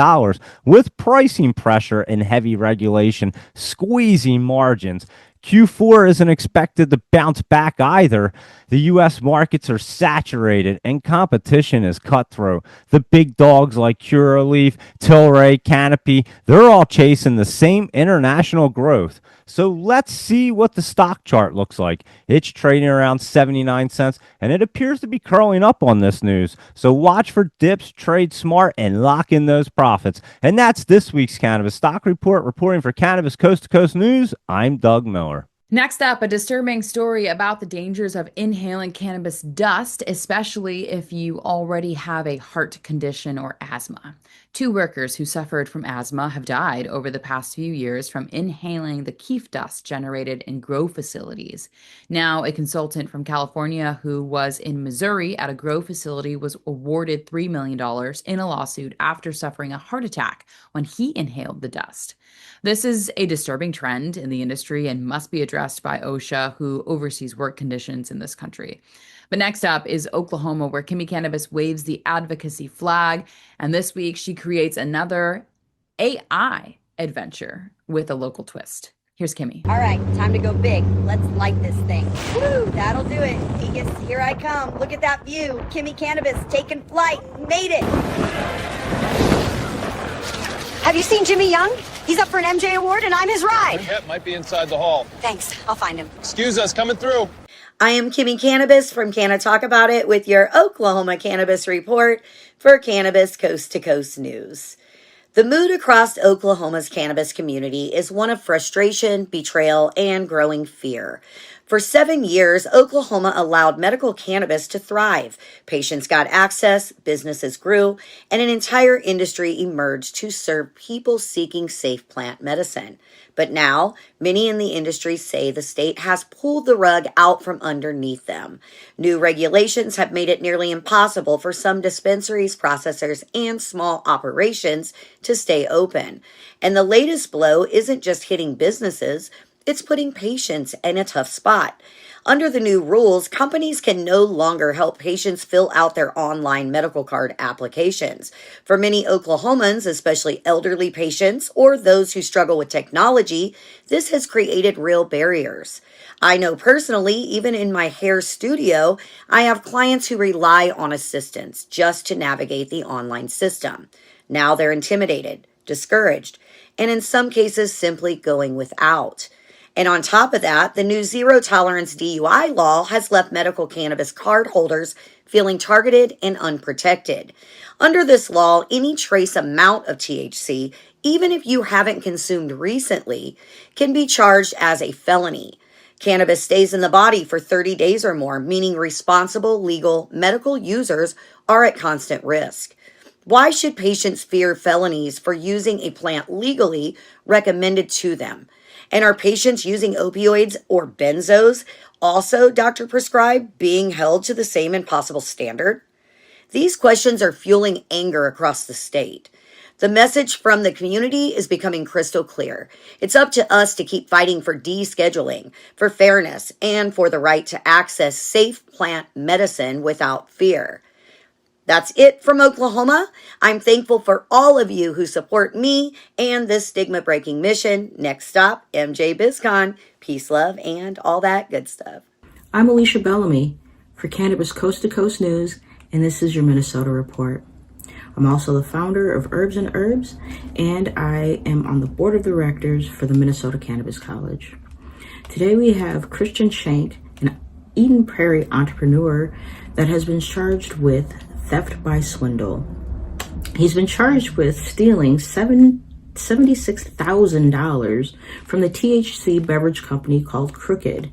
with pricing pressure and heavy regulation squeezing margins. Q4 isn't expected to bounce back either. The U.S. markets are saturated and competition is cutthroat. The big dogs like Curaleaf, Tilray, Canopy, they're all chasing the same international growth. So let's see what the stock chart looks like. It's trading around 79 cents, and it appears to be curling up on this news. So watch for dips, trade smart, and lock in those profits. And that's this week's Cannabis Stock Report. Reporting for Cannabis Coast to Coast News, I'm Doug Miller.
Next up, a disturbing story about the dangers of inhaling cannabis dust, especially if you already have a heart condition or asthma. 2 workers who suffered from asthma have died over the past few years from inhaling the keef dust generated in grow facilities. Now, a consultant from California who was in Missouri at a grow facility was awarded $3 million in a lawsuit after suffering a heart attack when he inhaled the dust. This is a disturbing trend in the industry and must be addressed by OSHA, who oversees work conditions in this country. But next up is Oklahoma, where Kimmie Cannabis waves the advocacy flag. And this week, she creates another AI adventure with a local twist. Here's Kimmie.
All right, time to go big. Let's light this thing. Woo, that'll do it. Yes, here I come. Look at that view. Kimmie Cannabis taking flight. Made it. Have you seen Jimmy Young? He's up for an MJ award and I'm his ride.
Yep, might be inside the hall.
Thanks, I'll find him.
Excuse us, coming through.
I am Kimmie Cannabis from Can I Talk About It with your Oklahoma Cannabis Report for Cannabis Coast to Coast News. The mood across Oklahoma's cannabis community is one of frustration, betrayal, and growing fear. For 7 years, Oklahoma allowed medical cannabis to thrive. Patients got access, businesses grew, and an entire industry emerged to serve people seeking safe plant medicine. But now, many in the industry say the state has pulled the rug out from underneath them. New regulations have made it nearly impossible for some dispensaries, processors, and small operations to stay open. And the latest blow isn't just hitting businesses, it's putting patients in a tough spot. Under the new rules, companies can no longer help patients fill out their online medical card applications. For many Oklahomans, especially elderly patients or those who struggle with technology, this has created real barriers. I know personally, even in my hair studio, I have clients who rely on assistance just to navigate the online system. Now they're intimidated, discouraged, and in some cases simply going without. And on top of that, the new zero-tolerance DUI law has left medical cannabis card holders feeling targeted and unprotected. Under this law, any trace amount of THC, even if you haven't consumed recently, can be charged as a felony. Cannabis stays in the body for 30 days or more, meaning responsible, legal, medical users are at constant risk. Why should patients fear felonies for using a plant legally recommended to them? And are patients using opioids or benzos also doctor prescribed being held to the same impossible standard? These questions are fueling anger across the state. The message from the community is becoming crystal clear. It's up to us to keep fighting for descheduling, for fairness, and for the right to access safe plant medicine without fear. That's it from Oklahoma. I'm thankful for all of you who support me and this stigma-breaking mission. Next stop, MJBiz Con. Peace, love, and all that good stuff.
I'm Alysha Bellamy for Cannabis Coast to Coast News, and this is your Minnesota Report. I'm also the founder of Herbs and Herbs, and I am on the board of directors for the Minnesota Cannabis College. Today we have Christian Shank, an Eden Prairie entrepreneur that has been charged with theft by swindle. He's been charged with stealing $76,000 from the THC beverage company called Crooked.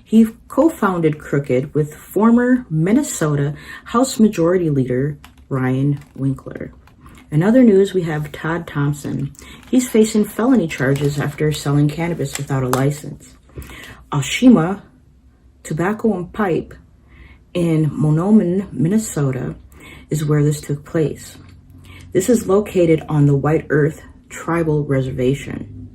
He co-founded Crooked with former Minnesota House Majority Leader Ryan Winkler. In other news, we have Todd Thompson. He's facing felony charges after selling cannabis without a license. Oshima Tobacco and Pipe in Monoman, Minnesota, is where this took place. This is located on the White Earth Tribal Reservation.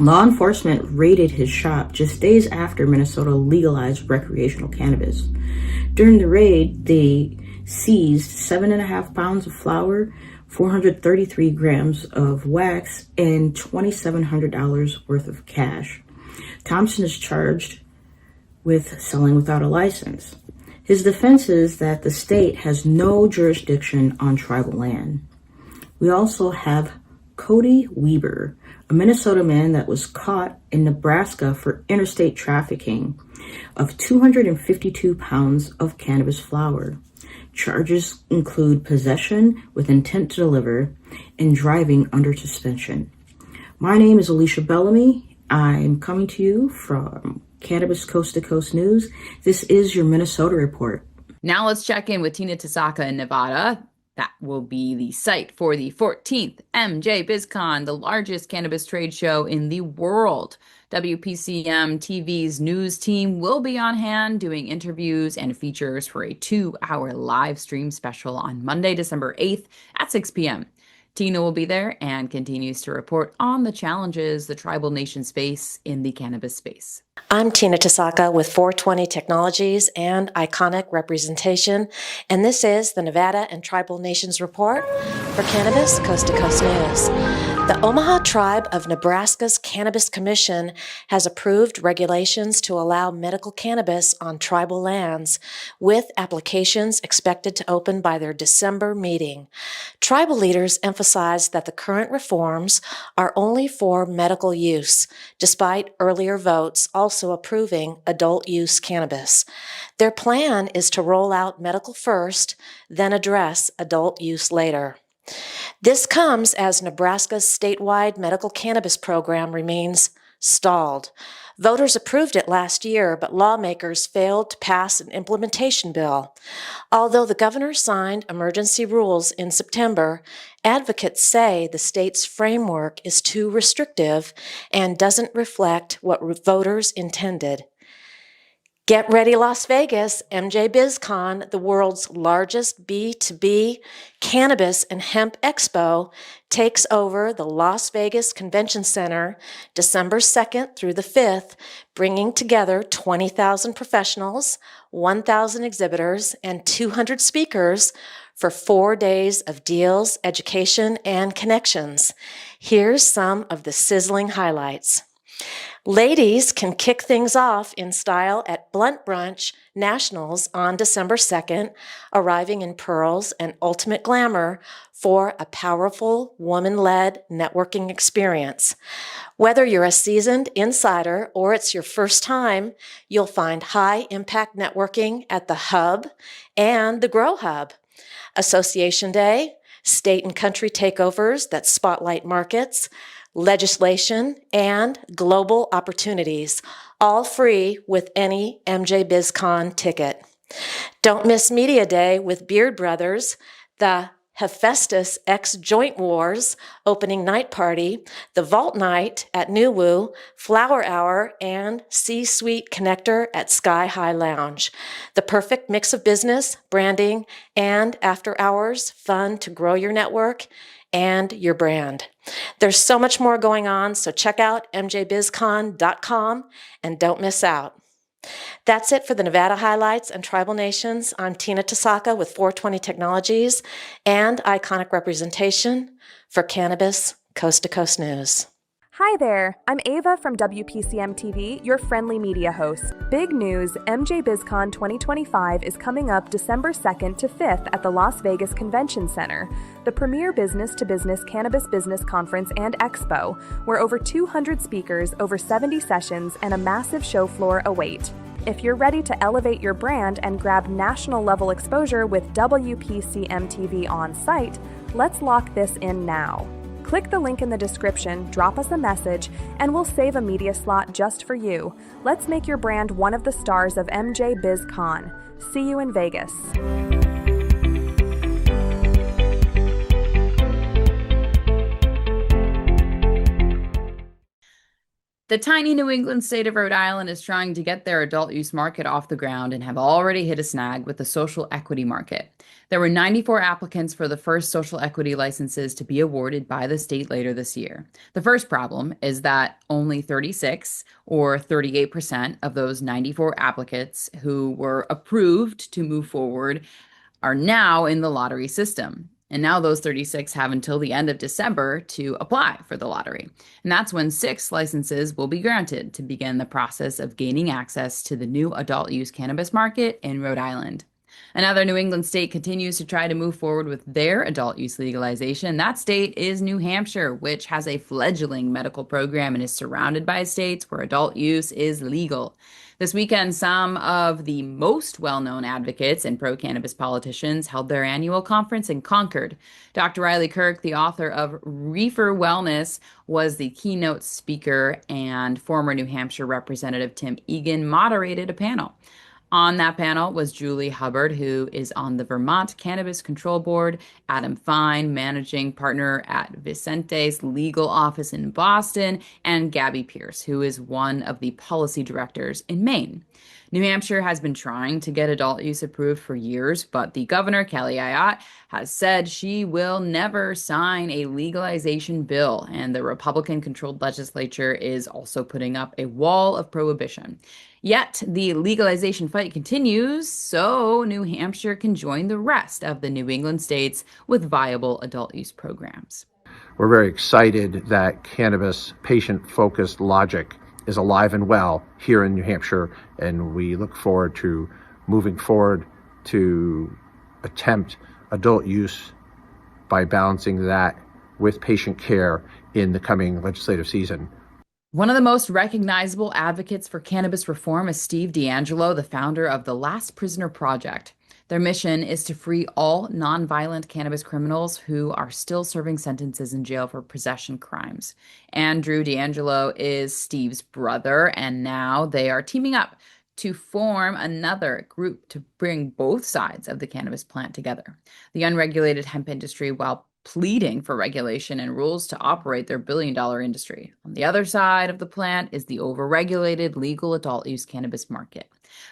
Law enforcement raided his shop just days after Minnesota legalized recreational cannabis. During the raid, they seized 7.5 pounds of flour, 433 grams of wax, and $2,700 worth of cash. Thompson is charged with selling without a license. His defense is that the state has no jurisdiction on tribal land. We also have Cody Weber, a Minnesota man that was caught in Nebraska for interstate trafficking of 252 pounds of cannabis flower. Charges include possession with intent to deliver and driving under suspension. My name is Alysha Bellamy. I'm coming to you from Cannabis Coast to Coast News. This is your Minnesota Report.
Now let's check in with Tina Tasaka in Nevada. That will be the site for the 14th MJBiz Con, the largest cannabis trade show in the world. WPCM TV's news team will be on hand doing interviews and features for a 2-hour live stream special on Monday, December 8th at 6 p.m. Tina will be there and continues to report on the challenges the tribal nations face in the cannabis space.
I'm Tina Tasaka with 420 Technologies and Iconic Representation, and this is the Nevada and Tribal Nations Report for Cannabis Coast to Coast News. The Omaha Tribe of Nebraska's Cannabis Commission has approved regulations to allow medical cannabis on tribal lands, with applications expected to open by their December meeting. Tribal leaders emphasized that the current reforms are only for medical use, despite earlier votes also approving adult use cannabis. Their plan is to roll out medical first, then address adult use later. This comes as Nebraska's statewide medical cannabis program remains stalled. Voters approved it last year, but lawmakers failed to pass an implementation bill. Although the governor signed emergency rules in September, advocates say the state's framework is too restrictive and doesn't reflect what voters intended. Get ready, Las Vegas. MJBiz Con, the world's largest B2B cannabis and hemp expo, takes over the Las Vegas Convention Center December 2nd through the 5th, bringing together 20,000 professionals, 1,000 exhibitors, and 200 speakers for 4 days of deals, education, and connections. Here's some of the sizzling highlights. Ladies can kick things off in style at Blunt Brunch Nationals on December 2nd, arriving in pearls and ultimate glamour for a powerful, woman-led networking experience. Whether you're a seasoned insider or it's your first time, you'll find high-impact networking at the Hub and the Grow Hub. Association Day, state and country takeovers that spotlight markets, legislation, and global opportunities, all free with any MJBiz Con ticket. Don't miss Media Day with Beard Brothers, the Hephaestus X Joint Wars opening night party, the Vault Night at New Woo, Flower Hour, and C-Suite Connector at Sky High Lounge. The perfect mix of business, branding, and after-hours fun to grow your network and your brand. There's so much more going on, so check out mjbizcon.com and don't miss out. That's it for the Nevada highlights and tribal nations. I'm Tina Tasaka with 420 Technologies and Iconic Representation for Cannabis Coast to Coast News.
Hi there, I'm Ava from WPCM TV, your friendly media host. Big news, MJBiz Con 2025 is coming up December 2nd to 5th at the Las Vegas Convention Center, the premier business-to-business cannabis business conference and expo, where over 200 speakers, over 70 sessions, and a massive show floor await. If you're ready to elevate your brand and grab national-level exposure with WPCM TV on site, let's lock this in now. Click the link in the description, drop us a message, and we'll save a media slot just for you. Let's make your brand one of the stars of MJBiz Con. See you in Vegas.
The tiny New England state of Rhode Island is trying to get their adult use market off the ground and have already hit a snag with the social equity market. There were 94 applicants for the first social equity licenses to be awarded by the state later this year. The first problem is that only 36 or 38% of those 94 applicants who were approved to move forward are now in the lottery system. And now those 36 have until the end of December to apply for the lottery. And that's when 6 licenses will be granted to begin the process of gaining access to the new adult use cannabis market in Rhode Island. Another New England state continues to try to move forward with their adult use legalization. That state is New Hampshire, which has a fledgling medical program and is surrounded by states where adult use is legal. This weekend, some of the most well-known advocates and pro-cannabis politicians held their annual conference in Concord. Dr. Riley Kirk, the author of Reefer Wellness, was the keynote speaker, and former New Hampshire Representative Tim Egan moderated a panel. On that panel was Julie Hubbard, who is on the Vermont Cannabis Control Board, Adam Fine, managing partner at Vicente's legal office in Boston, and Gabby Pierce, who is one of the policy directors in Maine. New Hampshire has been trying to get adult use approved for years, but the governor, Kelly Ayotte, has said she will never sign a legalization bill, and the Republican-controlled legislature is also putting up a wall of prohibition. Yet the legalization fight continues, so New Hampshire can join the rest of the New England states with viable adult use programs.
We're very excited that cannabis patient-focused logic is alive and well here in New Hampshire, and we look forward to moving forward to attempt adult use by balancing that with patient care in the coming legislative season.
One of the most recognizable advocates for cannabis reform is Steve DeAngelo, the founder of the Last Prisoner Project. Their mission is to free all nonviolent cannabis criminals who are still serving sentences in jail for possession crimes. Andrew DeAngelo is Steve's brother, and now they are teaming up to form another group to bring both sides of the cannabis plant together. The unregulated hemp industry, while pleading for regulation and rules to operate their billion-dollar industry. On the other side of the plant is the overregulated legal adult use cannabis market.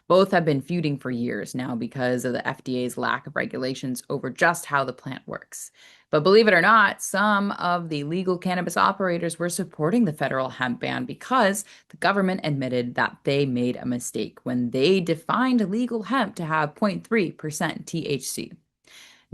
Both have been feuding for years now because of the FDA's lack of regulations over just how the plant works. But believe it or not, some of the legal cannabis operators were supporting the federal hemp ban because the government admitted that they made a mistake when they defined legal hemp to have 0.3% THC.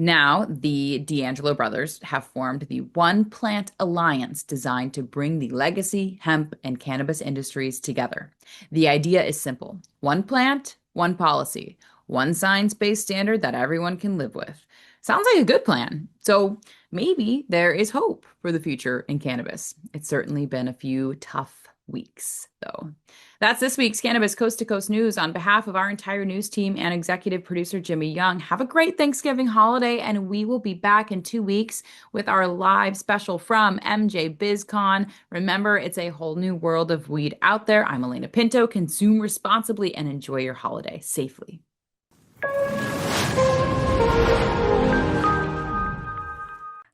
Now, the DeAngelo brothers have formed the One Plant Alliance designed to bring the legacy, hemp, and cannabis industries together. The idea is simple. One plant, one policy, one science-based standard that everyone can live with. Sounds like a good plan. So maybe there is hope for the future in cannabis. It's certainly been a few tough weeks, though. That's this week's Cannabis Coast to Coast News. On behalf of our entire news team and executive producer Jimmy Young, have a great Thanksgiving holiday, and we will be back in 2 weeks with our live special from MJBiz Con. Remember, it's a whole new world of weed out there. I'm Alaina Pinto. Consume responsibly and enjoy your holiday safely.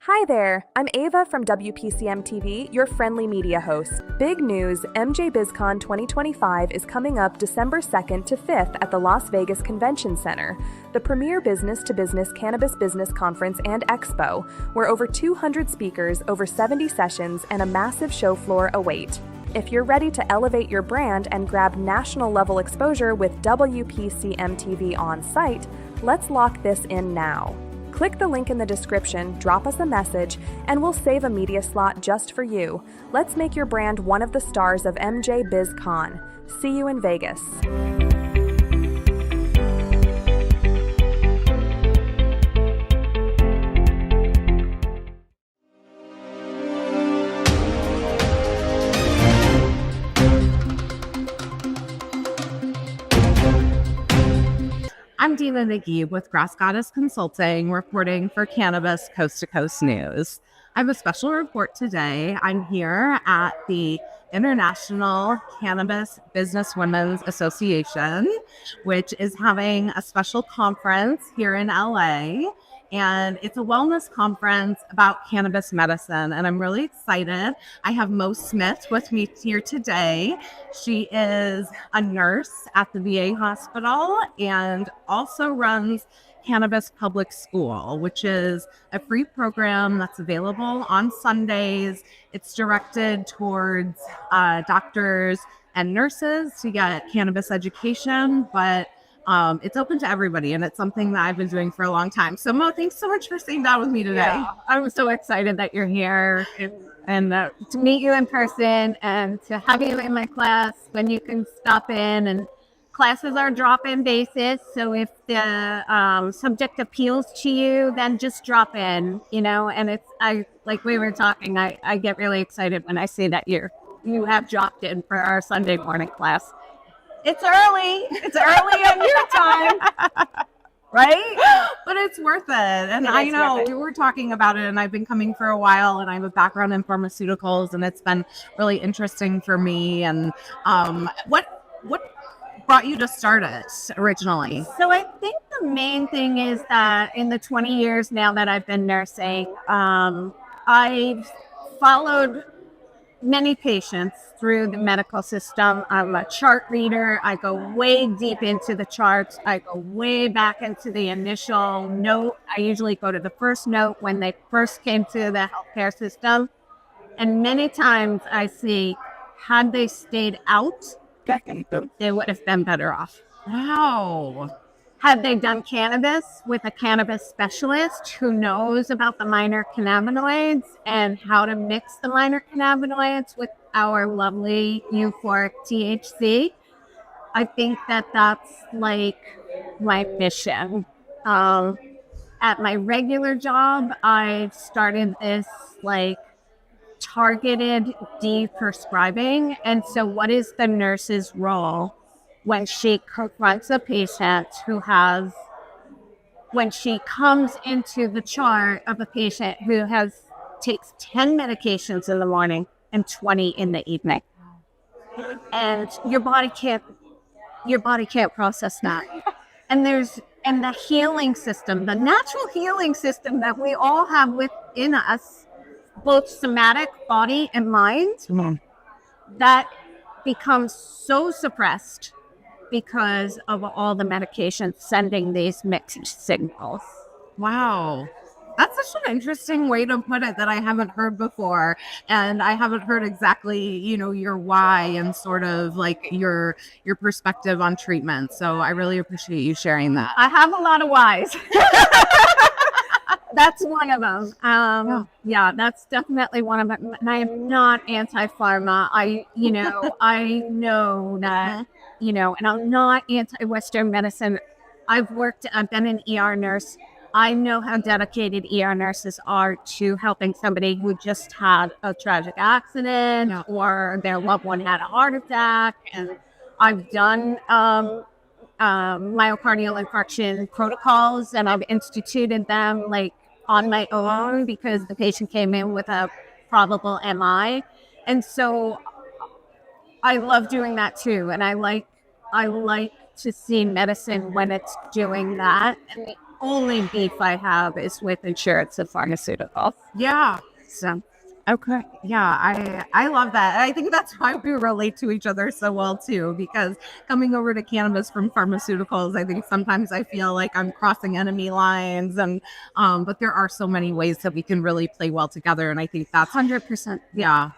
Hi there, I'm Ava from WPCM TV, your friendly media host. Big news, MJBiz Con 2025 is coming up December 2nd to 5th at the Las Vegas Convention Center, the premier business-to-business cannabis business conference and expo, where over 200 speakers, over 70 sessions, and a massive show floor await. If you're ready to elevate your brand and grab national-level exposure with WPCM TV on site, let's lock this in now. Click the link in the description, drop us a message, and we'll save a media slot just for you. Let's make your brand one of the stars of MJBiz Con. See you in Vegas.
I'm Dina Nagy with Grass Goddess Consulting, reporting for Cannabis Coast to Coast News. I have a special report today. I'm here at the International Cannabis Business Women's Association, which is having a special conference here in LA. And it's a wellness conference about cannabis medicine. And I'm really excited. I have Mo Smith with me here today. She is a nurse at the VA hospital and also runs Cannabis Public School, which is a free program that's available on Sundays. It's directed towards doctors and nurses to get cannabis education, but it's open to everybody, and it's something that I've been doing for a long time. So Mo, thanks so much for sitting down with me today.
Yeah, I'm so excited that you're here and to meet you in person and to have you in my class when you can stop in. And classes are drop-in basis, so if the subject appeals to you, then just drop in, and like we were talking, I get really excited when I see that you have dropped in for our Sunday morning class. It's early on your time, right?
But it's worth it. And I know we were talking about it, and I've been coming for a while, and I have a background in pharmaceuticals, and it's been really interesting for me. And what brought you to start it originally?
So I think the main thing is that in the 20 years now that I've been nursing, I've followed many patients through the medical system. I'm a chart reader. I go way deep into the charts. I go way back into the initial note. I usually go to the first note when they first came to the healthcare system. And many times I see, had they stayed out, they would have been better off.
Wow.
Had they done cannabis with a cannabis specialist who knows about the minor cannabinoids and how to mix the minor cannabinoids with our lovely euphoric THC, I think that that's like my mission. At my regular job, I started this like targeted de-prescribing. And so what is the nurse's role when she confronts a patient when she comes into the chart of a patient who takes 10 medications in the morning and 20 in the evening? And your body can't process that. And the healing system, the natural healing system that we all have within us, both somatic, body, and mind, that becomes so suppressed because of all the medications sending these mixed signals.
Wow. That's such an interesting way to put it that I haven't heard before. And I haven't heard exactly, your why and sort of like your perspective on treatment. So I really appreciate you sharing that.
I have a lot of whys. That's one of them. Yeah, that's definitely one of them. And I am not anti-pharma. I know that, and I'm not anti-Western medicine. I've been an ER nurse. I know how dedicated ER nurses are to helping somebody who just had a tragic accident or their loved one had a heart attack. And I've done myocardial infarction protocols, and I've instituted them like on my own because the patient came in with a probable MI. And so I love doing that too. And I like to see medicine when it's doing that. And the only beef I have is with insurance and pharmaceuticals.
Yeah.
So,
okay. Yeah, I love that. And I think that's why we relate to each other so well too, because coming over to cannabis from pharmaceuticals, I think sometimes I feel like I'm crossing enemy lines, and but there are so many ways that we can really play well together. And I think that's
100%.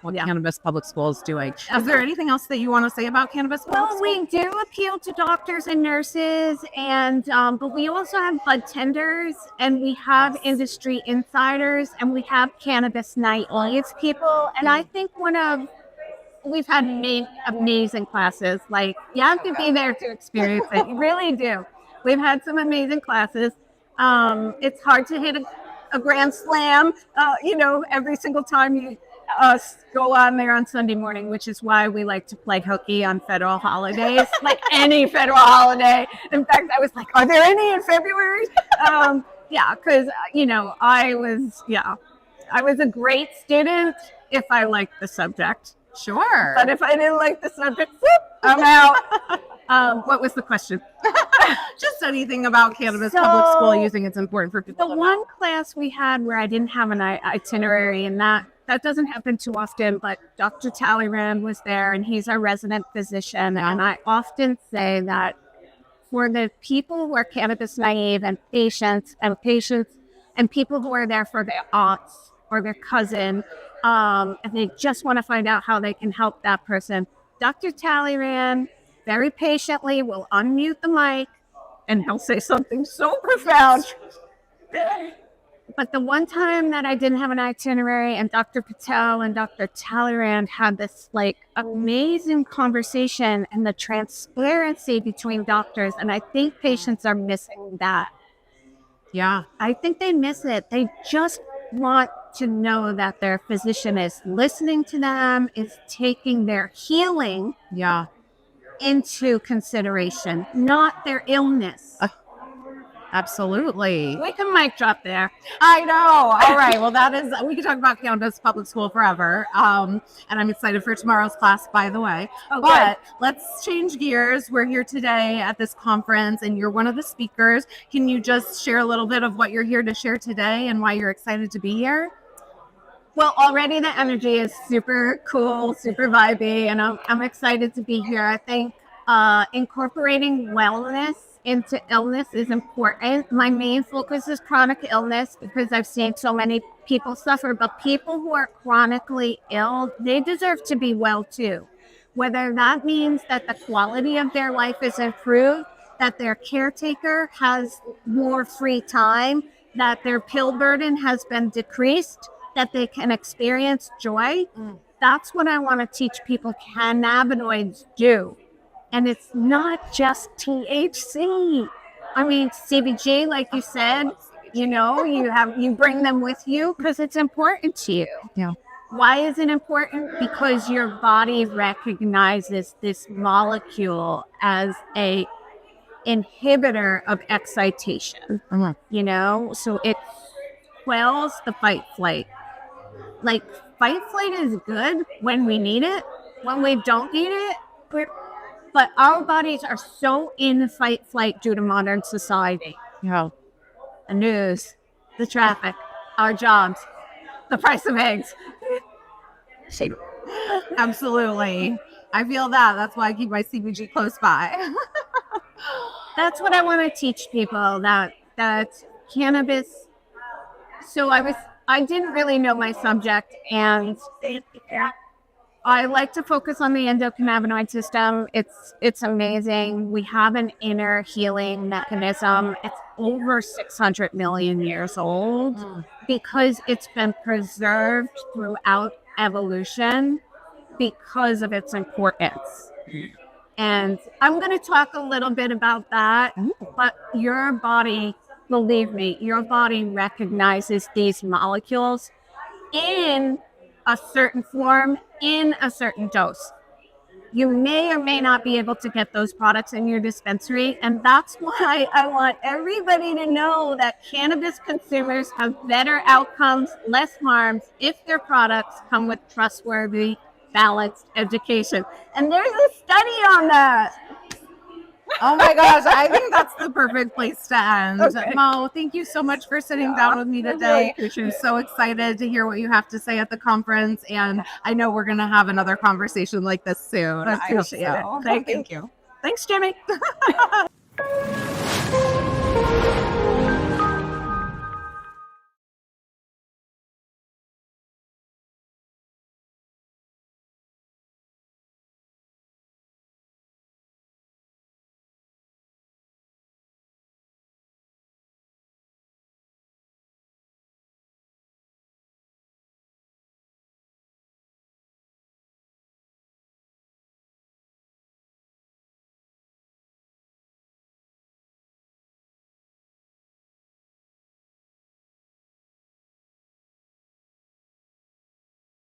What Cannabis Public School is doing. Is there anything else that you want to say about Cannabis Public School?
We do appeal to doctors and nurses, and but we also have bud tenders, and we have industry insiders, and we have cannabis night people. And I think we've had amazing classes. Like, you have to be there to experience it. You really do. We've had some amazing classes. It's hard to hit a grand slam, every single time you go on there on Sunday morning, which is why we like to play hooky on federal holidays, like any federal holiday. In fact, I was like, are there any in February? Because, I was a great student if I liked the subject.
Sure.
But if I didn't like the subject, I'm out. What was the question?
Just anything about Cannabis Public School you think it's important for people to know.
The one class we had where I didn't have an itinerary, and that doesn't happen too often, but Dr. Talleyrand was there, and he's our resident physician. And I often say that for the people who are cannabis naive and patients and people who are there for their aunts or their cousin, and they just want to find out how they can help that person, Dr. Talleyrand very patiently will unmute the mic and he'll say something so profound. But the one time that I didn't have an itinerary, and Dr. Patel and Dr. Talleyrand had this like amazing conversation, and the transparency between doctors, and I think patients are missing that.
Yeah.
I think they miss it. They just want to know that their physician is listening to them, is taking their healing into consideration, not their illness.
Absolutely.
We can mic drop there.
I know. All right. Well, we can talk about Cannabis Public School forever. And I'm excited for tomorrow's class, by the way.
Oh,
but let's change gears. We're here today at this conference, and you're one of the speakers. Can you just share a little bit of what you're here to share today and why you're excited to be here?
Well, already the energy is super cool, super vibey, and I'm excited to be here. I think incorporating wellness into illness is important. My main focus is chronic illness because I've seen so many people suffer, but people who are chronically ill, they deserve to be well too. Whether that means that the quality of their life is improved that their caretaker has more free time, that their pill burden has been decreased, that they can experience joy. That's what I want to teach people cannabinoids do. And it's not just THC. I mean, CBG, like you said, you bring them with you because it's important to you.
Yeah.
Why is it important? Because your body recognizes this molecule as a inhibitor of excitation. So it quells the fight flight. Like, fight flight is good when we need it. When we don't need it, but our bodies are so in fight flight due to modern society. The news, the traffic, our jobs, the price of eggs.
Absolutely. I feel that. That's why I keep my CBG close by.
That's what I want to teach people, that cannabis. So I didn't really know my subject, and I like to focus on the endocannabinoid system. It's amazing. We have an inner healing mechanism. It's over 600 million years old because it's been preserved throughout evolution because of its importance. And I'm going to talk a little bit about that, but your body, believe me, your body recognizes these molecules in a certain form, in a certain dose. You may or may not be able to get those products in your dispensary, and that's why I want everybody to know that cannabis consumers have better outcomes, less harms, if their products come with trustworthy, balanced education. And there's a study on that.
Oh my gosh, I think that's the perfect place to end.
Okay.
Mo, thank you so much for sitting down with me today. I'm so excited to hear what you have to say at the conference, and I know we're going to have another conversation like this soon.
I appreciate it.
Thank you.
Thanks, Jimmy.